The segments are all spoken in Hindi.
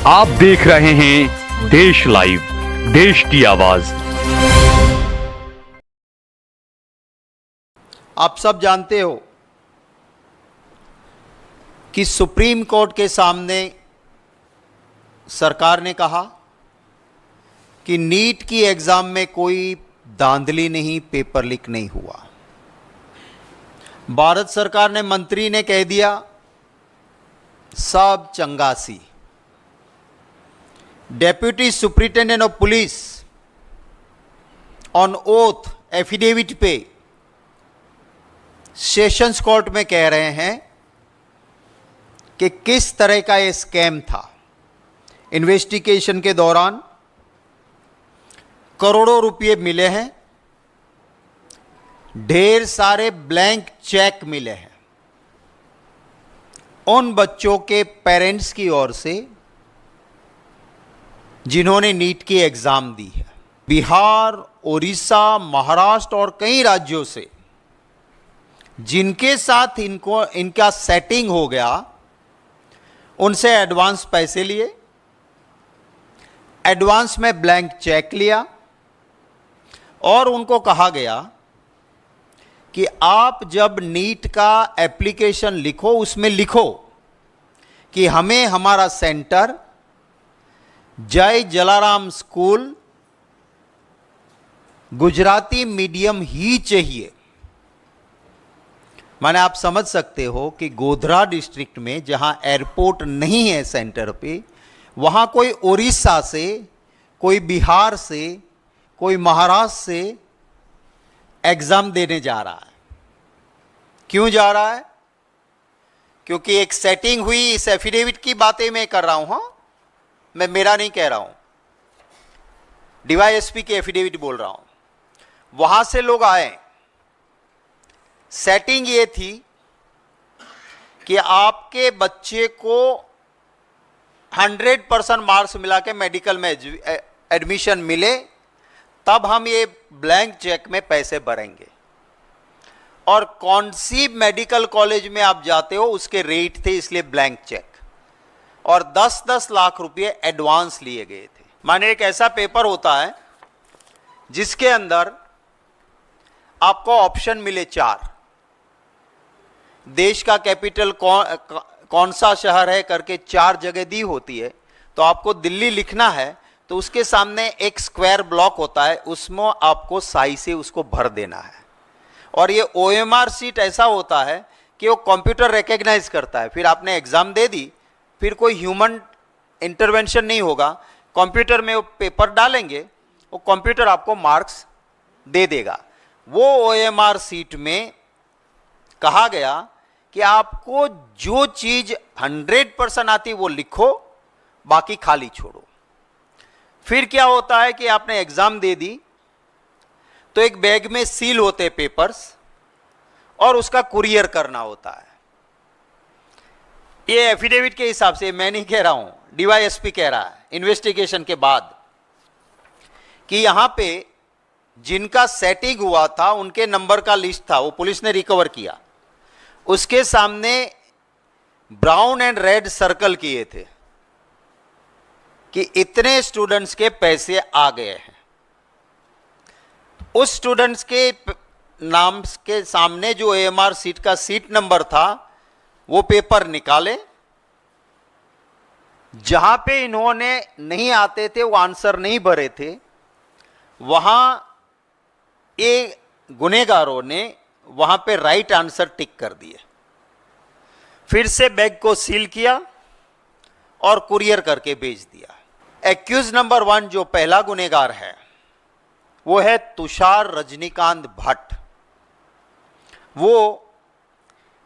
आप देख रहे हैं देश लाइव, देश की आवाज। आप सब जानते हो कि सुप्रीम कोर्ट के सामने सरकार ने कहा कि नीट की एग्जाम में कोई धांधली नहीं, पेपर लीक नहीं हुआ। भारत सरकार ने, मंत्री ने कह दिया सब चंगासी। Deputy superintendent of police on oath affidavit पे सेशंस कोर्ट में कह रहे हैं कि किस तरह का ये स्कैम था। इन्वेस्टिगेशन के दौरान करोड़ों रुपए मिले हैं, ढेर सारे ब्लैंक चेक मिले हैं उन बच्चों के पेरेंट्स की ओर से जिन्होंने नीट की एग्जाम दी है। बिहार, उड़ीसा, महाराष्ट्र और कई राज्यों से जिनके साथ इनका सेटिंग हो गया, उनसे एडवांस पैसे लिए, एडवांस में ब्लैंक चेक लिया और उनको कहा गया कि आप जब नीट का एप्लीकेशन लिखो, उसमें लिखो कि हमें हमारा सेंटर जय जलाराम स्कूल गुजराती मीडियम ही चाहिए। माने आप समझ सकते हो कि गोधरा डिस्ट्रिक्ट में जहां एयरपोर्ट नहीं है सेंटर पे, वहां कोई उड़ीसा से, कोई बिहार से, कोई महाराष्ट्र से एग्जाम देने जा रहा है। क्यों जा रहा है? क्योंकि एक सेटिंग हुई। इस एफिडेविट की बातें मैं कर रहा हूं, हाँ, मैं मेरा नहीं कह रहा हूं, डीवाईएसपी के एफिडेविट बोल रहा हूं। वहां से लोग आए, सेटिंग ये थी कि आपके बच्चे को 100% मार्क्स मिला के मेडिकल में एडमिशन मिले, तब हम ये ब्लैंक चेक में पैसे भरेंगे। और कौन सी मेडिकल कॉलेज में आप जाते हो उसके रेट थे, इसलिए ब्लैंक चेक। और 10-10 लाख रुपए एडवांस लिए गए थे। माने एक ऐसा पेपर होता है जिसके अंदर आपको ऑप्शन मिले 4, देश का कैपिटल कौन सा शहर है करके 4 जगह दी होती है। तो आपको दिल्ली लिखना है तो उसके सामने एक स्क्वायर ब्लॉक होता है, उसमें आपको साई से उसको भर देना है। और ये ओएमआर सीट ऐसा होता है कि वो कंप्यूटर रिकॉग्नाइज करता है। फिर आपने एग्जाम दे दी, फिर कोई ह्यूमन इंटरवेंशन नहीं होगा, कंप्यूटर में वो पेपर डालेंगे, वो कंप्यूटर आपको मार्क्स दे देगा। वो ओएमआर सीट में कहा गया कि आपको जो चीज 100% आती वो लिखो, बाकी खाली छोड़ो। फिर क्या होता है कि आपने एग्जाम दे दी तो एक बैग में सील होते पेपर्स और उसका कुरियर करना होता है। ये एफिडेविट के हिसाब से, मैं नहीं कह रहा हूं, डीवाईएसपी कह रहा है इन्वेस्टिगेशन के बाद, कि यहां पे जिनका सेटिंग हुआ था उनके नंबर का लिस्ट था, वो पुलिस ने रिकवर किया। उसके सामने ब्राउन एंड रेड सर्कल किए थे कि इतने स्टूडेंट्स के पैसे आ गए हैं। उस स्टूडेंट्स के नाम के सामने जो एएमआर सीट का सीट नंबर था, वो पेपर निकाले। जहां पे इन्होंने नहीं आते थे, वो आंसर नहीं भरे थे, वहां ये गुनेगारों ने वहां पे राइट आंसर टिक कर दिए। फिर से बैग को सील किया और कुरियर करके भेज दिया। एक्यूज नंबर 1 जो पहला गुनेगार है वो है तुषार रजनीकांत भट्ट। वो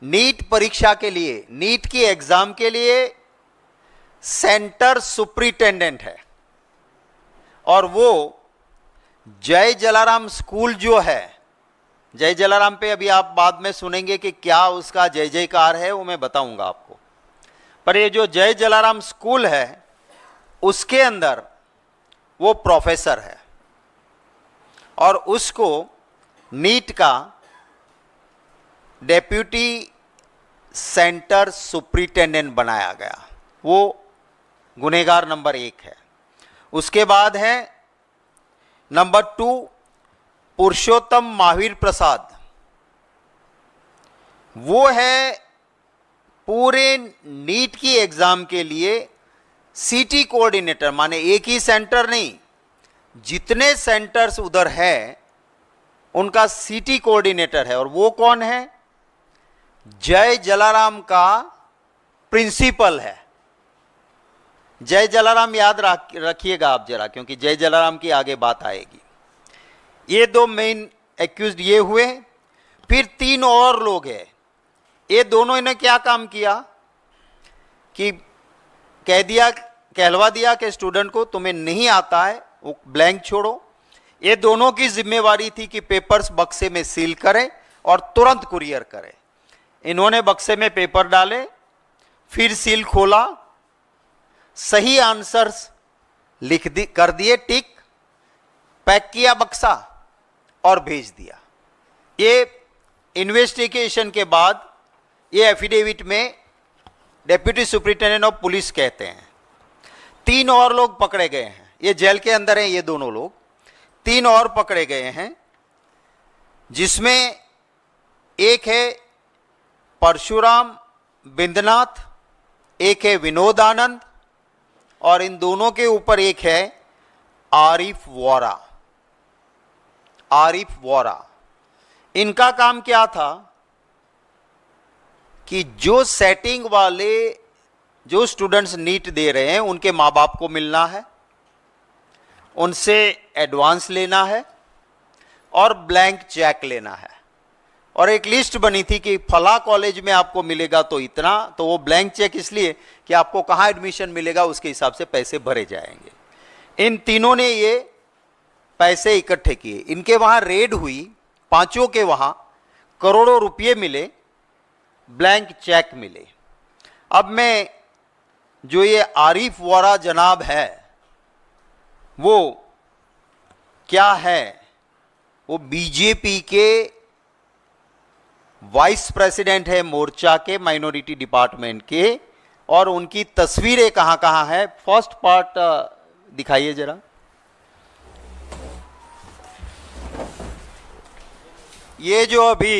नीट परीक्षा के लिए, नीट की एग्जाम के लिए सेंटर सुप्रिंटेंडेंट है। और वो जय जलाराम स्कूल जो है, जय जलाराम पे अभी आप बाद में सुनेंगे कि क्या उसका जय जयकार है, वो मैं बताऊंगा आपको। पर ये जो जय जलाराम स्कूल है उसके अंदर वो प्रोफेसर है और उसको नीट का डेप्यूटी सेंटर सुप्रिंटेंडेंट बनाया गया। वो गुनहगार नंबर 1 है। उसके बाद है नंबर 2 पुरुषोत्तम महावीर प्रसाद, वो है पूरे नीट की एग्जाम के लिए सिटी कोऑर्डिनेटर, माने एक ही सेंटर नहीं, जितने सेंटर्स उधर है उनका सिटी कोऑर्डिनेटर है। और वो कौन है? जय जलाराम का प्रिंसिपल है। जय जलाराम याद रखिएगा आप जरा, क्योंकि जय जलाराम की आगे बात आएगी। ये 2 मेन एक्यूज्ड ये हुए। फिर 3 और लोग हैं। ये दोनों ने क्या काम किया कि कहलवा दिया कि स्टूडेंट को तुम्हें नहीं आता है वो ब्लैंक छोड़ो। ये दोनों की जिम्मेवारी थी कि पेपर्स बक्से में सील करें और तुरंत कुरियर करें। इन्होंने बक्से में पेपर डाले, फिर सील खोला, सही आंसर्स कर दिए टिक, पैक किया बक्सा और भेज दिया। ये इन्वेस्टिगेशन के बाद ये एफिडेविट में डेप्यूटी सुपरिटेंडेंट ऑफ पुलिस कहते हैं। 3 और लोग पकड़े गए हैं, ये जेल के अंदर हैं ये दोनों लोग। 3 और पकड़े गए हैं, जिसमें एक है परशुराम बिंदनाथ, एक है विनोद आनंद, और इन दोनों के ऊपर एक है आरिफ वोरा। आरिफ वोरा, इनका काम क्या था कि जो सेटिंग वाले जो स्टूडेंट्स नीट दे रहे हैं उनके माँ बाप को मिलना है, उनसे एडवांस लेना है और ब्लैंक चेक लेना है। और एक लिस्ट बनी थी कि फला कॉलेज में आपको मिलेगा तो इतना, तो वो ब्लैंक चेक इसलिए कि आपको कहाँ एडमिशन मिलेगा उसके हिसाब से पैसे भरे जाएंगे। इन तीनों ने ये पैसे इकट्ठे किए। इनके वहाँ रेड हुई, 5 के वहाँ करोड़ों रुपये मिले, ब्लैंक चेक मिले। अब मैं जो ये आरिफ वोरा जनाब है वो क्या है? वो बीजेपी के वाइस प्रेसिडेंट है मोर्चा के, माइनॉरिटी डिपार्टमेंट के। और उनकी तस्वीरें कहां कहां है, फर्स्ट पार्ट दिखाइए जरा। ये जो अभी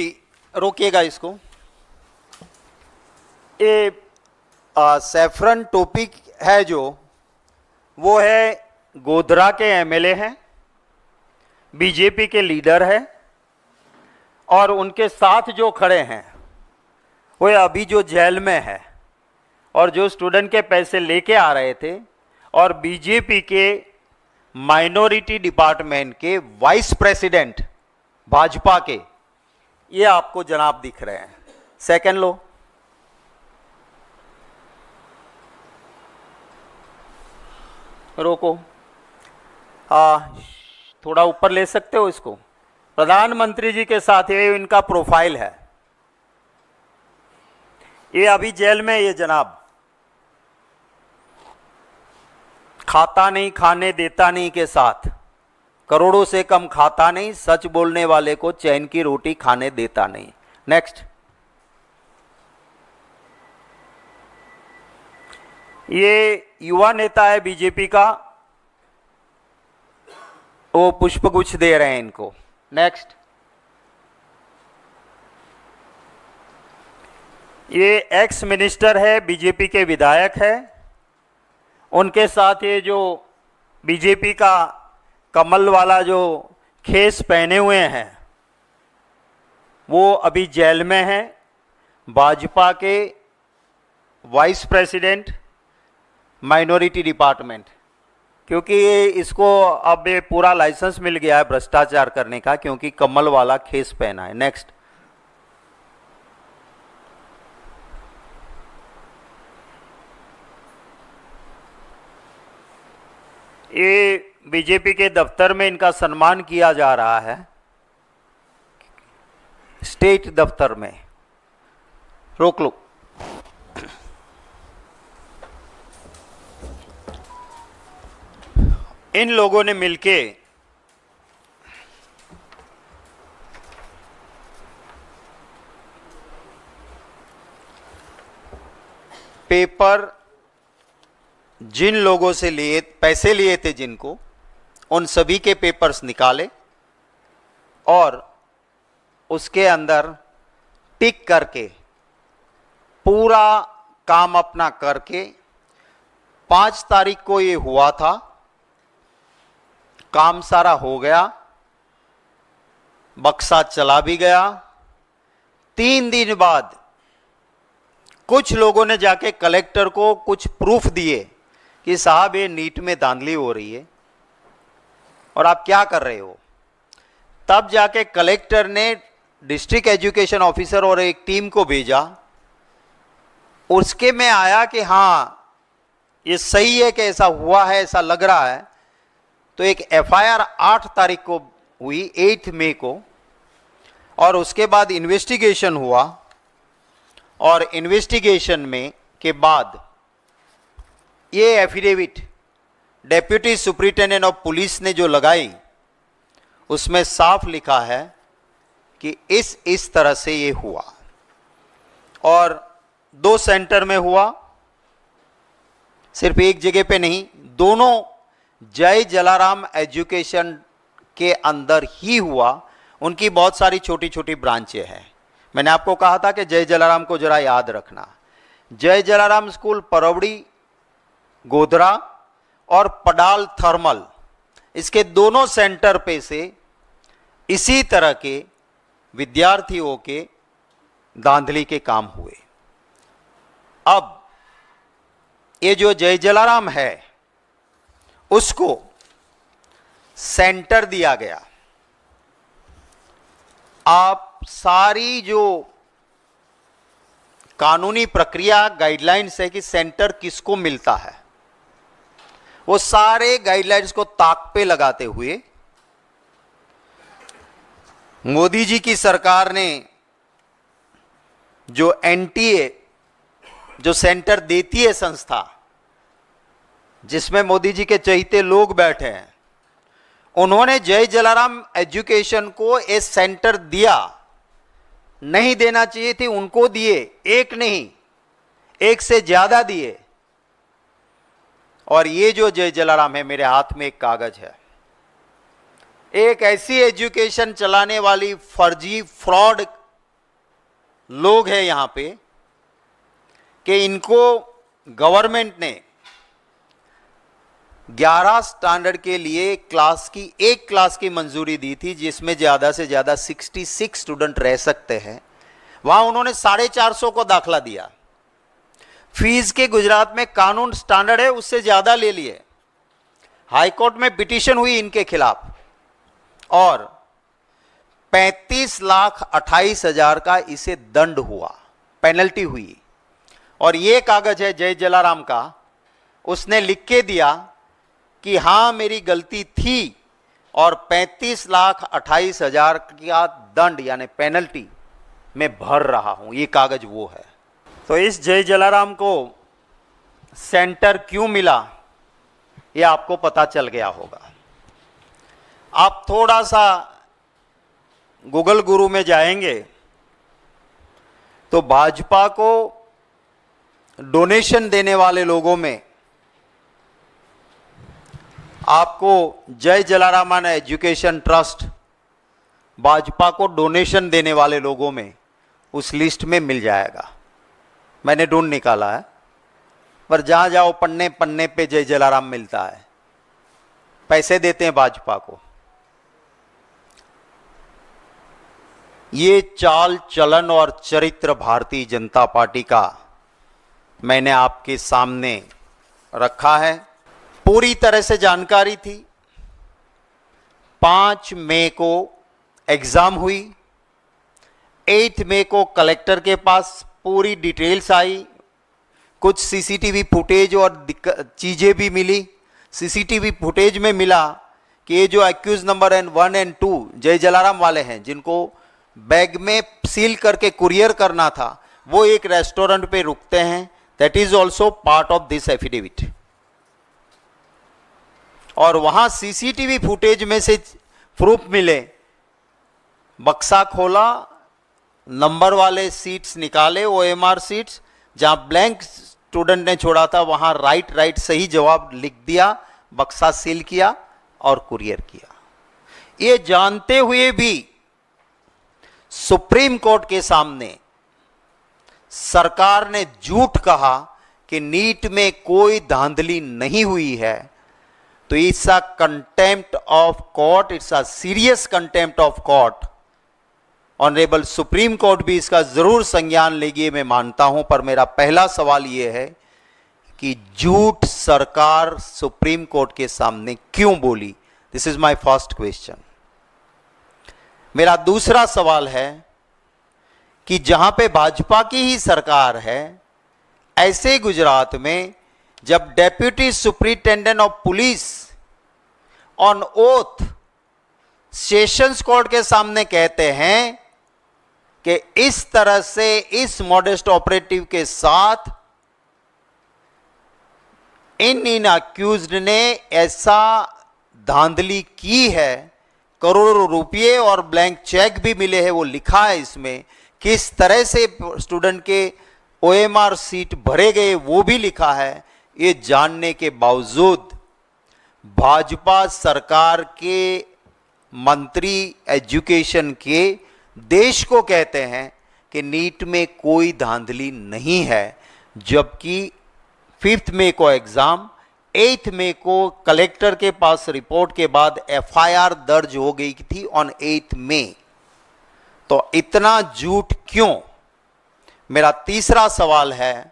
रोकिएगा इसको, ये सैफरन टोपी है जो, वो है गोधरा के एमएलए हैं, बीजेपी के लीडर है। और उनके साथ जो खड़े हैं वो अभी जो जेल में है और जो स्टूडेंट के पैसे लेके आ रहे थे, और बीजेपी के माइनॉरिटी डिपार्टमेंट के वाइस प्रेसिडेंट भाजपा के, ये आपको जनाब दिख रहे हैं। सेकंड लो, रोको, थोड़ा ऊपर ले सकते हो इसको। प्रधानमंत्री जी के साथ ये इनका प्रोफाइल है। ये अभी जेल में, ये जनाब खाता नहीं, खाने देता नहीं के साथ, करोड़ों से कम खाता नहीं, सच बोलने वाले को चैन की रोटी खाने देता नहीं। नेक्स्ट, ये युवा नेता है बीजेपी का, वो पुष्पगुच्छ दे रहे हैं इनको। नेक्स्ट, ये एक्स मिनिस्टर है, बीजेपी के विधायक है। उनके साथ ये जो बीजेपी का कमल वाला जो खेस पहने हुए हैं वो अभी जेल में हैं। भाजपा के वाइस प्रेसिडेंट माइनॉरिटी डिपार्टमेंट, क्योंकि इसको अब ये पूरा लाइसेंस मिल गया है भ्रष्टाचार करने का, क्योंकि कमल वाला खेस पहना है। नेक्स्ट, ये बीजेपी के दफ्तर में इनका सम्मान किया जा रहा है, स्टेट दफ्तर में। रोक लो। इन लोगों ने मिलके पेपर जिन लोगों से लिए पैसे लिए थे जिनको, उन सभी के पेपर्स निकाले और उसके अंदर टिक करके पूरा काम अपना करके 5 तारीख को ये हुआ था, काम सारा हो गया, बक्सा चला भी गया। 3 दिन बाद कुछ लोगों ने जाके कलेक्टर को कुछ प्रूफ दिए कि साहब ये नीट में धांधली हो रही है और आप क्या कर रहे हो। तब जाके कलेक्टर ने डिस्ट्रिक्ट एजुकेशन ऑफिसर और एक टीम को भेजा, उसके में आया कि हाँ ये सही है कि ऐसा हुआ है, ऐसा लग रहा है। तो एक एफआईआर 8 तारीख को हुई, 8 मई को, और उसके बाद इन्वेस्टिगेशन हुआ और इन्वेस्टिगेशन में के बाद ये affidavit deputy superintendent of police ने जो लगाई, उसमें साफ लिखा है कि इस तरह से ये हुआ और 2 सेंटर में हुआ, सिर्फ एक जगह पे नहीं, दोनों जय जलाराम एजुकेशन के अंदर ही हुआ। उनकी बहुत सारी छोटी छोटी ब्रांचें हैं। मैंने आपको कहा था कि जय जलाराम को जरा याद रखना। जय जलाराम स्कूल परवड़ी, गोधरा और पडाल थर्मल, इसके दोनों सेंटर पे से इसी तरह के विद्यार्थियों के धांधली के काम हुए। अब ये जो जय जलाराम है उसको सेंटर दिया गया। आप सारी जो कानूनी प्रक्रिया गाइडलाइंस है कि सेंटर किसको मिलता है, वो सारे गाइडलाइंस को ताक पे लगाते हुए मोदी जी की सरकार ने जो एनटीए जो सेंटर देती है संस्था, जिसमें मोदी जी के चहेते लोग बैठे हैं, उन्होंने जय जलाराम एजुकेशन को एक सेंटर दिया। नहीं देना चाहिए थी, उनको दिए, एक नहीं, एक से ज्यादा दिए। और ये जो जय जलाराम है, मेरे हाथ में एक कागज है, एक ऐसी एजुकेशन चलाने वाली फर्जी फ्रॉड लोग हैं यहां पे कि इनको गवर्नमेंट ने 11 स्टैंडर्ड के लिए एक क्लास की मंजूरी दी थी, जिसमें ज्यादा से ज्यादा 66 स्टूडेंट रह सकते हैं। वहां उन्होंने 450 को दाखला दिया। फीस के गुजरात में कानून स्टैंडर्ड है, उससे ज्यादा ले लिए। हाईकोर्ट में पिटीशन हुई इनके खिलाफ और 35,28,000 का इसे दंड हुआ, पेनल्टी हुई। और ये कागज है जय जलाराम का, उसने लिख के दिया कि हां मेरी गलती थी और 35,28,000 का दंड यानी पेनल्टी मैं भर रहा हूं। ये कागज वो है। तो इस जय जलाराम को सेंटर क्यों मिला, ये आपको पता चल गया होगा। आप थोड़ा सा गूगल गुरु में जाएंगे तो भाजपा को डोनेशन देने वाले लोगों में आपको जय जलाराम एजुकेशन ट्रस्ट भाजपा को डोनेशन देने वाले लोगों में उस लिस्ट में मिल जाएगा। मैंने ढूंढ निकाला है, पर जहां जाओ पन्ने पन्ने पे जय जलाराम मिलता है। पैसे देते हैं भाजपा को। ये चाल चलन और चरित्र भारतीय जनता पार्टी का मैंने आपके सामने रखा है। पूरी तरह से जानकारी थी। 5 मई को एग्जाम हुई, 8 मई को कलेक्टर के पास पूरी डिटेल्स आई, कुछ सीसीटीवी फुटेज और चीजें भी मिली। सीसीटीवी फुटेज में मिला कि ये जो एक्यूज नंबर 1 और 2 जय जलाराम वाले हैं, जिनको बैग में सील करके कुरियर करना था, वो एक रेस्टोरेंट पे रुकते हैं। That is also part of this affidavit. और वहां सीसीटीवी फुटेज में से प्रूफ मिले, बक्सा खोला, नंबर वाले सीट्स निकाले, ओएमआर सीट्स, जहां ब्लैंक स्टूडेंट ने छोड़ा था वहां राइट सही जवाब लिख दिया, बक्सा सील किया और कुरियर किया। ये जानते हुए भी सुप्रीम कोर्ट के सामने सरकार ने झूठ कहा कि नीट में कोई धांधली नहीं हुई है, तो it's a contempt of court, it's a serious contempt of court. Honourable supreme court भी इसका जरूर संज्ञान लेगी, मैं मानता हूं। पर मेरा पहला सवाल यह है कि झूठ सरकार सुप्रीम कोर्ट के सामने क्यों बोली? This is my first question. मेरा दूसरा सवाल है कि जहां पे भाजपा की ही सरकार है, ऐसे गुजरात में जब deputy superintendent of police on oath sessions court के सामने कहते हैं कि इस तरह से इस मॉडेस्ट ऑपरेटिव के साथ इन अक्यूज्ड ने ऐसा धांधली की है, करोड़ों रुपये और ब्लैंक चेक भी मिले हैं, वो लिखा है इसमें, किस तरह से स्टूडेंट के OMR सीट भरे गए वो भी लिखा है। ये जानने के बावजूद भाजपा सरकार के मंत्री एजुकेशन के देश को कहते हैं कि नीट में कोई धांधली नहीं है, जबकि 5 मई को एग्जाम, 8 मई को कलेक्टर के पास रिपोर्ट के बाद FIR दर्ज हो गई थी ऑन 8 मई। तो इतना झूठ क्यों? मेरा तीसरा सवाल है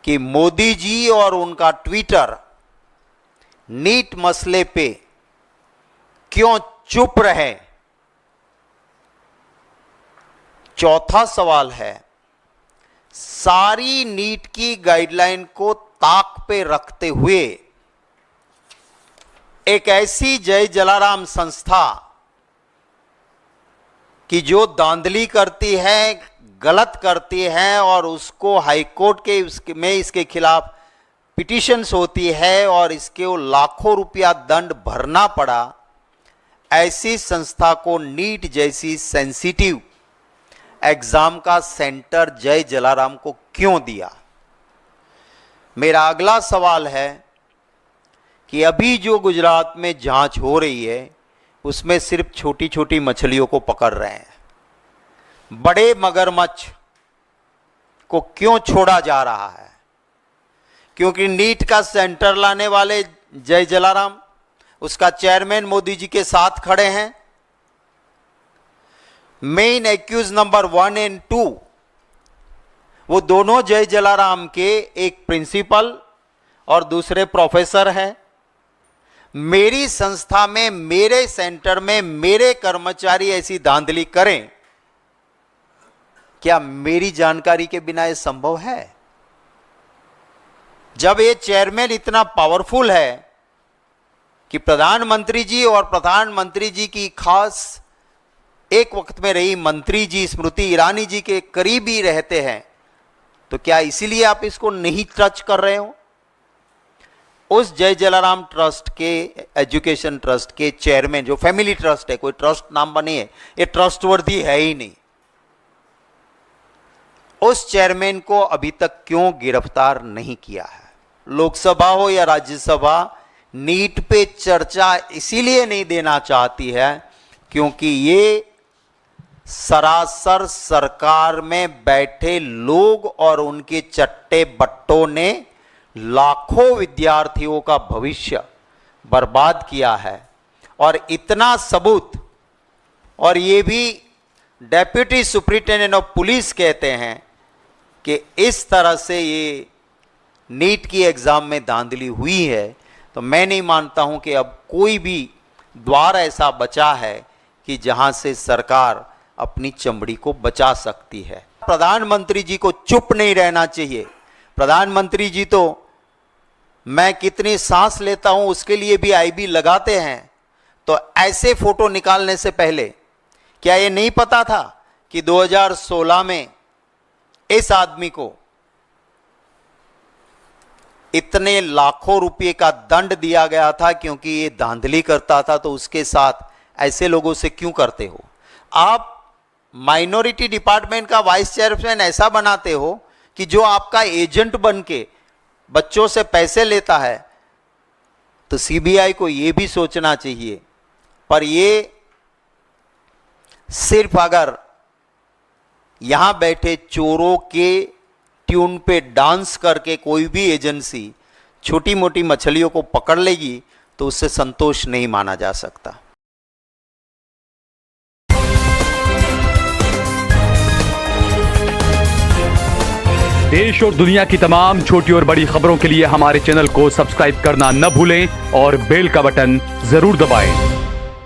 कि मोदी जी और उनका ट्विटर नीट मसले पे क्यों चुप रहे? चौथा सवाल है, सारी नीट की गाइडलाइन को ताक पे रखते हुए एक ऐसी जय जलाराम संस्था कि जो धांधली करती है, गलत करती है और उसको हाईकोर्ट के में इसके खिलाफ पिटीशंस होती है और इसके लाखों रुपया दंड भरना पड़ा, ऐसी संस्था को नीट जैसी सेंसिटिव एग्जाम का सेंटर जय जलाराम को क्यों दिया? मेरा अगला सवाल है कि अभी जो गुजरात में जांच हो रही है उसमें सिर्फ छोटी छोटी मछलियों को पकड़ रहे हैं, बड़े मगरमच्छ को क्यों छोड़ा जा रहा है? क्योंकि नीट का सेंटर लाने वाले जय जलाराम, उसका चेयरमैन मोदी जी के साथ खड़े हैं। मेन एक्यूज नंबर 1 और 2 वो दोनों जय जलाराम के एक प्रिंसिपल और दूसरे प्रोफेसर हैं। मेरी संस्था में, मेरे सेंटर में मेरे कर्मचारी ऐसी धांधली करें, क्या मेरी जानकारी के बिना यह संभव है? जब ये चेयरमैन इतना पावरफुल है कि प्रधानमंत्री जी और प्रधानमंत्री जी की खास एक वक्त में रही मंत्री जी स्मृति ईरानी जी के करीब ही रहते हैं, तो क्या इसीलिए आप इसको नहीं टच कर रहे हो? उस जय जलाराम ट्रस्ट के, एजुकेशन ट्रस्ट के चेयरमैन, जो फैमिली ट्रस्ट है, कोई ट्रस्ट नाम बनी है, ये ट्रस्टवर्दी है ही नहीं, उस चेयरमैन को अभी तक क्यों गिरफ्तार नहीं किया है? लोकसभा हो या राज्यसभा, नीट पे चर्चा इसीलिए नहीं देना चाहती है क्योंकि ये सरासर सरकार में बैठे लोग और उनके चट्टे बट्टों ने लाखों विद्यार्थियों का भविष्य बर्बाद किया है। और इतना सबूत, और ये भी डेप्यूटी सुपरिटेंडेंट ऑफ पुलिस कहते हैं कि इस तरह से ये नीट की एग्जाम में धांधली हुई है, तो मैं नहीं मानता हूं कि अब कोई भी द्वार ऐसा बचा है कि जहां से सरकार अपनी चमड़ी को बचा सकती है। प्रधानमंत्री जी को चुप नहीं रहना चाहिए। प्रधानमंत्री जी तो मैं कितनी सांस लेता हूं उसके लिए भी आईबी लगाते हैं, तो ऐसे फोटो निकालने से पहले क्या ये नहीं पता था कि 2016 में इस आदमी को इतने लाखों रुपए का दंड दिया गया था क्योंकि ये धांधली करता था? तो उसके साथ ऐसे लोगों से क्यों करते हो? आप माइनॉरिटी डिपार्टमेंट का वाइस चेयरमैन ऐसा बनाते हो कि जो आपका एजेंट बन के बच्चों से पैसे लेता है, तो सीबीआई को यह भी सोचना चाहिए। पर ये सिर्फ अगर यहां बैठे चोरों के ट्यून पे डांस करके कोई भी एजेंसी छोटी मोटी मछलियों को पकड़ लेगी तो उससे संतोष नहीं माना जा सकता। देश और दुनिया की तमाम छोटी और बड़ी खबरों के लिए हमारे चैनल को सब्सक्राइब करना न भूलें और बेल का बटन जरूर दबाएं।